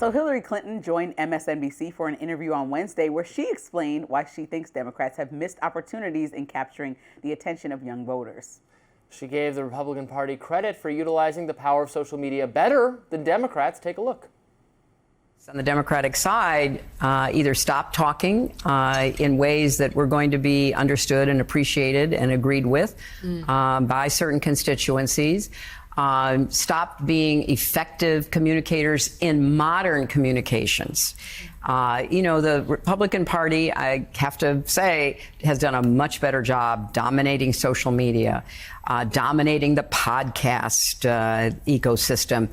So Hillary Clinton joined MSNBC for an interview on Wednesday where she explained why she thinks Democrats have missed opportunities in capturing the attention of young voters. She gave the Republican Party credit for utilizing the power of social media better than Democrats. Take a look. On the Democratic side, either stop talking in ways that were going to be understood and appreciated and agreed with by certain constituencies. Stop being effective communicators in modern communications. The Republican Party, I have to say, has done a much better job dominating social media, dominating the podcast ecosystem.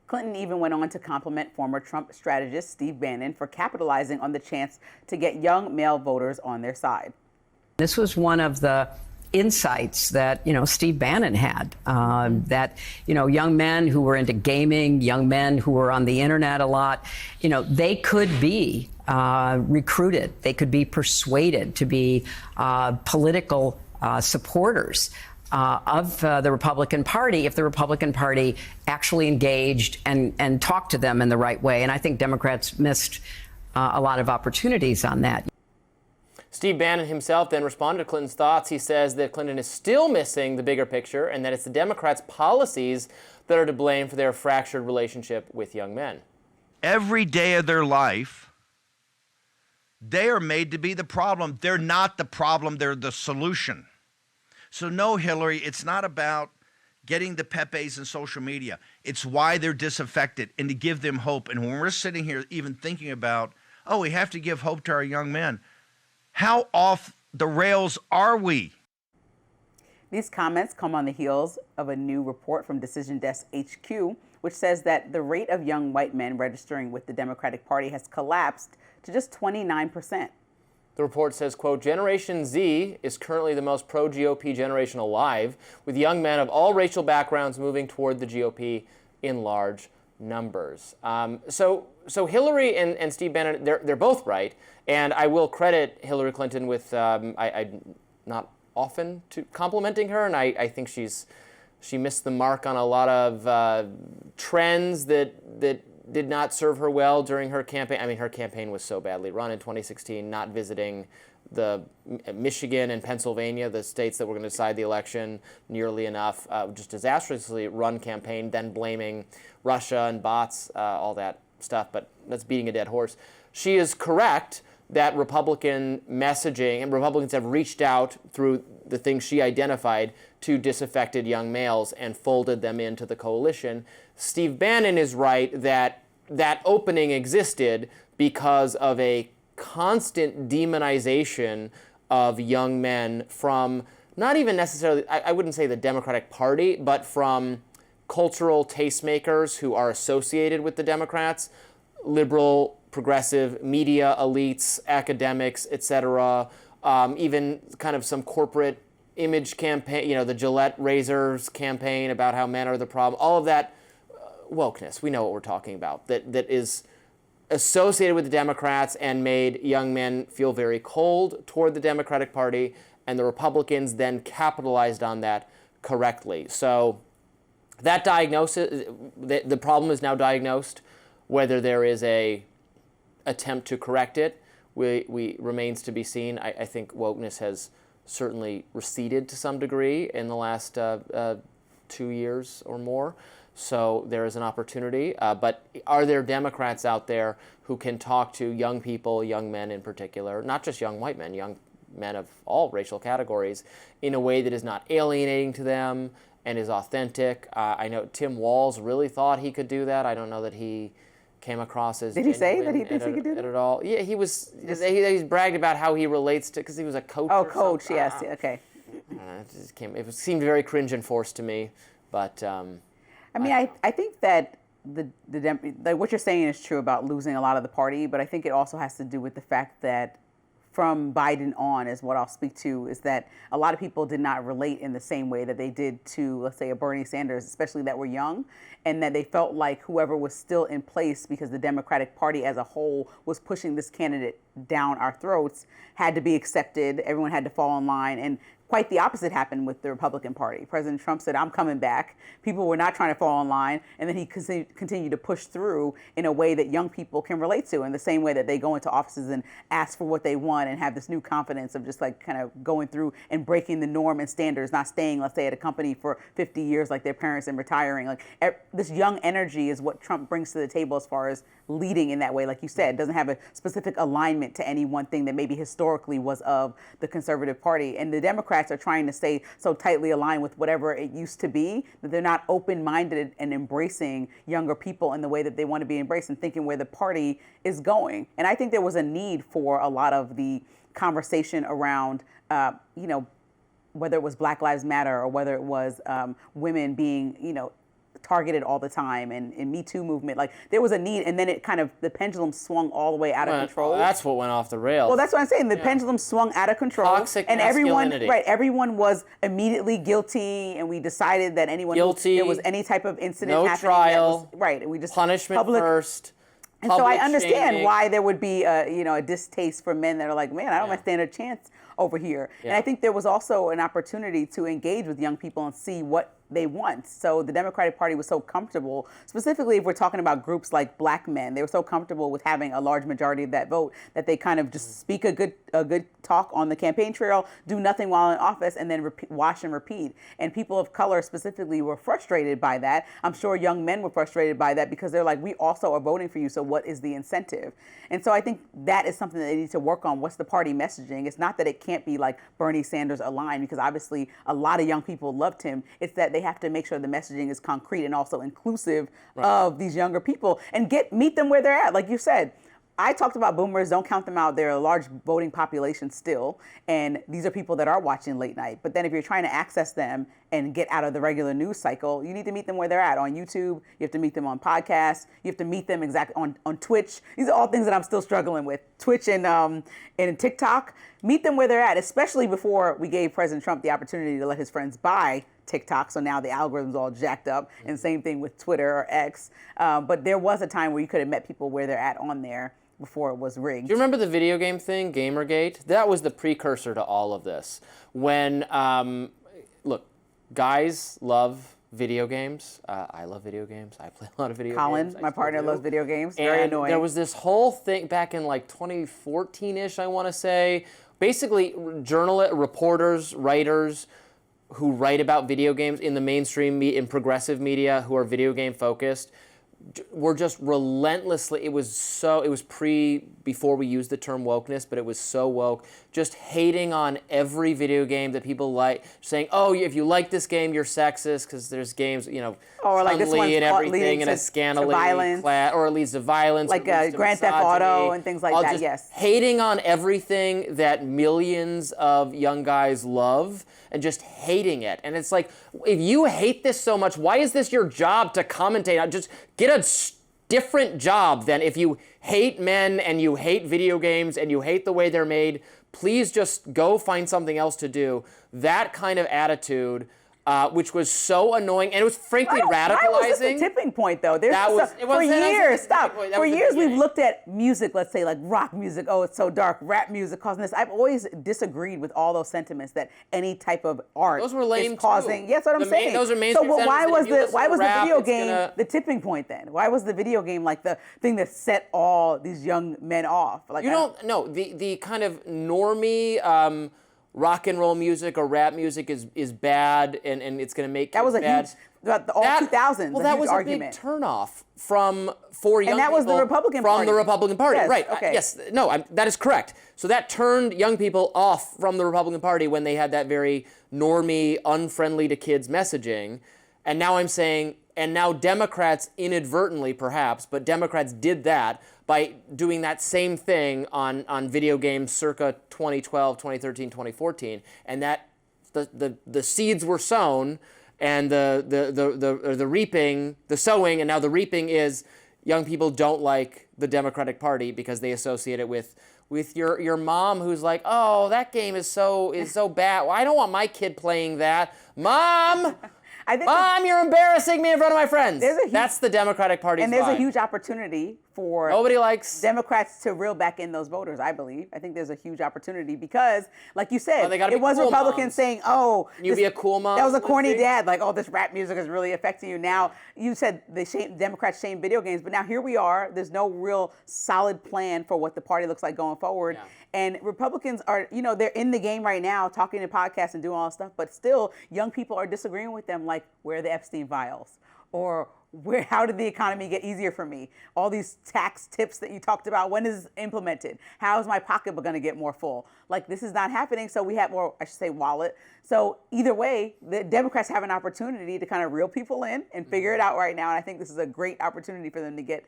Clinton even went on to compliment former Trump strategist Steve Bannon for capitalizing on the chance to get young male voters on their side. This was one of the insights that, Steve Bannon had, that, young men who were into gaming, young men who were on the internet a lot, they could be recruited. They could be persuaded to be political supporters of the Republican Party if the Republican Party actually engaged and talked to them in the right way. And I think Democrats missed a lot of opportunities on that. Steve Bannon himself then responded to Clinton's thoughts. He says that Clinton is still missing the bigger picture and that it's the Democrats' policies that are to blame for their fractured relationship with young men. Every day of their life, they are made to be the problem. They're not the problem, they're the solution. So no, Hillary, it's not about getting the Pepes in social media. It's why they're disaffected and to give them hope. And when we're sitting here even thinking about, we have to give hope to our young men, how off the rails are we? These comments come on the heels of a new report from Decision Desk HQ, which says that the rate of young white men registering with the Democratic Party has collapsed to just 29%. The report says, quote, Generation Z is currently the most pro-GOP generation alive, with young men of all racial backgrounds moving toward the GOP in large numbers. So Hillary and Steve Bannon, they're both right. And I will credit Hillary Clinton with, I'm not often complimenting her, and I think she missed the mark on a lot of trends that did not serve her well during her campaign. I mean, her campaign was so badly run in 2016, not visiting the Michigan and Pennsylvania, the states that were going to decide the election, nearly enough. Just disastrously run campaign, then blaming Russia and bots, all that stuff. But that's beating a dead horse. She is correct that Republican messaging, and Republicans have reached out through the things she identified to disaffected young males and folded them into the coalition. Steve Bannon is right that that opening existed because of a constant demonization of young men from not even necessarily, I wouldn't say the Democratic Party, but from cultural tastemakers who are associated with the Democrats, liberal, progressive media elites, academics, etc., even kind of some corporate image campaign, the Gillette razors campaign about how men are the problem, all of that wokeness, we know what we're talking about, that is associated with the Democrats and made young men feel very cold toward the Democratic Party, and the Republicans then capitalized on that correctly. So that diagnosis, the problem is now diagnosed. Whether there is a attempt to correct it, we remains to be seen. I think wokeness has certainly receded to some degree in the last 2 years or more. So there is an opportunity. But are there Democrats out there who can talk to young people, young men in particular, not just young white men, young men of all racial categories, in a way that is not alienating to them and is authentic? I know Tim Walz really thought he could do that. I don't know that he came across as. Did he say that he thinks he could do that at all? Yeah, he was. He's bragged about how he relates to, because he was a coach. Oh, coach, yes, okay. It seemed very cringe and forced to me, but. I mean, I think that what you're saying is true about losing a lot of the party, but I think it also has to do with the fact that from Biden on, is what I'll speak to, is that a lot of people did not relate in the same way that they did to, let's say, a Bernie Sanders, especially that were young, and that they felt like whoever was still in place, because the Democratic Party as a whole was pushing this candidate down our throats, had to be accepted. Everyone had to fall in line. And quite the opposite happened with the Republican Party. President Trump said, I'm coming back. People were not trying to fall in line. And then he continued to push through in a way that young people can relate to, in the same way that they go into offices and ask for what they want and have this new confidence of just like kind of going through and breaking the norm and standards, not staying, let's say, at a company for 50 years like their parents and retiring. Like this young energy is what Trump brings to the table as far as leading in that way. Like you said, doesn't have a specific alignment to any one thing that maybe historically was of the conservative party. And the Democrats are trying to stay so tightly aligned with whatever it used to be that they're not open-minded and embracing younger people in the way that they want to be embraced and thinking where the party is going. And I think there was a need for a lot of the conversation around, whether it was Black Lives Matter or whether it was women being, targeted all the time and Me Too movement. Like there was a need, and then it kind of, the pendulum swung all the way out of control. That's what went off the rails. Well, that's what I'm saying. The pendulum swung out of control. Toxic and masculinity. everyone was immediately guilty, and we decided that anyone guilty, there was any type of incident no happening, trial, we just punishment first. And so I understand shaming. why there would be a distaste for men that are like, man, I don't want to stand a chance over here. And I think there was also an opportunity to engage with young people and see what they want. So the Democratic Party was so comfortable, specifically if we're talking about groups like Black men, they were so comfortable with having a large majority of that vote that they kind of just speak a good talk on the campaign trail, do nothing while in office, and then wash and repeat. And people of color specifically were frustrated by that. I'm sure young men were frustrated by that because they're like, we also are voting for you, so what is the incentive? And so I think that is something that they need to work on. What's the party messaging? It's not that it can't be like Bernie Sanders aligned, because obviously a lot of young people loved him. It's that they have to make sure the messaging is concrete and also inclusive of these younger people and meet them where they're at. Like you said, I talked about boomers, don't count them out. They're a large voting population still. And these are people that are watching late night. But then if you're trying to access them and get out of the regular news cycle, you need to meet them where they're at. On YouTube, you have to meet them on podcasts. You have to meet them on Twitch. These are all things that I'm still struggling with. Twitch and TikTok. Meet them where they're at, especially before we gave President Trump the opportunity to let his friends buy TikTok. So now the algorithm's all jacked up. And same thing with Twitter or X. But there was a time where you could have met people where they're at on there before it was rigged. Do you remember the video game thing, Gamergate? That was the precursor to all of this. When, look, guys love video games. I love video games. I play a lot of video games. Colin, my partner, loves video games. Very And annoying. there was this whole thing back in like 2014-ish, I want to say. Basically, journalists, reporters, writers who write about video games in the mainstream, in progressive media, who are video game focused, were just relentlessly, before we used the term wokeness, but it was so woke, just hating on every video game that people like, saying, oh, if you like this game, you're sexist, because there's games, or like this one's and everything, and a to scantily violence, or it leads to violence, like Grand Theft Auto and things like that. Just yes, hating on everything that millions of young guys love, and just hating it. And it's like, if you hate this so much, why is this your job to commentate? Just get a different job than if you hate men and you hate video games and you hate the way they're made. Please just go find something else to do. That kind of attitude, which was so annoying, and it was frankly radicalizing. Why was this the tipping point, though? For years, we've looked at music, let's say like rock music. Oh, it's so dark. Rap music causing this. I've always disagreed with all those sentiments that any type of art those were lame is causing. Too. Yes, that's what I'm saying. Those are mainstream. So, why was the rap, video game the tipping point then? Why was the video game like the thing that set all these young men off? Like the kind of normie. Rock and roll music or rap music is bad, and it's going to make that was bad. All 2000s. Well, that was argument. A big turnoff for young people. And that was the Republican Party. From the Republican Party, yes, right? Okay. Yes, no, that is correct. So that turned young people off from the Republican Party when they had that very normie, unfriendly to kids messaging. And now I'm saying, and now Democrats inadvertently, perhaps, but Democrats did that by doing that same thing on video games circa 2012, 2013, 2014, and that the seeds were sown, and the reaping, the sowing, and now the reaping is young people don't like the Democratic Party because they associate it with your mom, who's like, oh, that game is so bad. Well, I don't want my kid playing that, Mom. Mom, you're embarrassing me in front of my friends. That's the Democratic Party's And there's vibe. a huge opportunity for Nobody likes Democrats to reel back in those voters, I believe. I think there's a huge opportunity because, like you said, they gotta it be was cool Republicans moms. saying, oh, You be a cool mom, that was a corny Lindsay? dad. Like, oh, this rap music is really affecting you. Now, you said Democrats shame video games, but now here we are. There's no real solid plan for what the party looks like going forward. Yeah. And Republicans are, they're in the game right now, talking to podcasts and doing all this stuff, but still, young people are disagreeing with them, like, where are the Epstein files? Or how did the economy get easier for me? All these tax tips that you talked about, when is it implemented? How is my pocketbook going to get more full? Like, this is not happening, so we have more, I should say, wallet. So either way, the Democrats have an opportunity to kind of reel people in and figure it out right now, and I think this is a great opportunity for them to get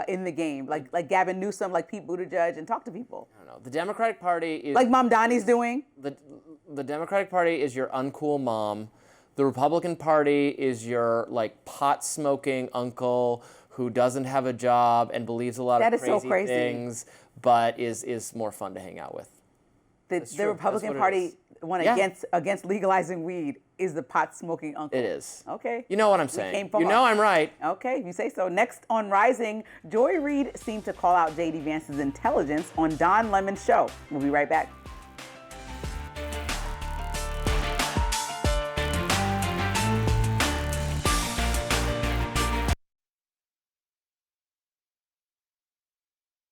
in the game, like Gavin Newsom, like Pete Buttigieg, and talk to people. I don't know. The Democratic Party is Like Mom Donnie's doing. the Democratic Party is your uncool mom. The Republican Party is your like pot smoking uncle who doesn't have a job and believes a lot That of is so crazy. things, but is more fun to hang out with. The true. Republican That's what it Party is. one Yeah. against legalizing weed is the pot smoking uncle. It is. Okay. You know what I'm We saying. came far. You know I'm right. Okay, if you say so. Next on Rising, Joy Reid seemed to call out J.D. Vance's intelligence on Don Lemon's show. We'll be right back.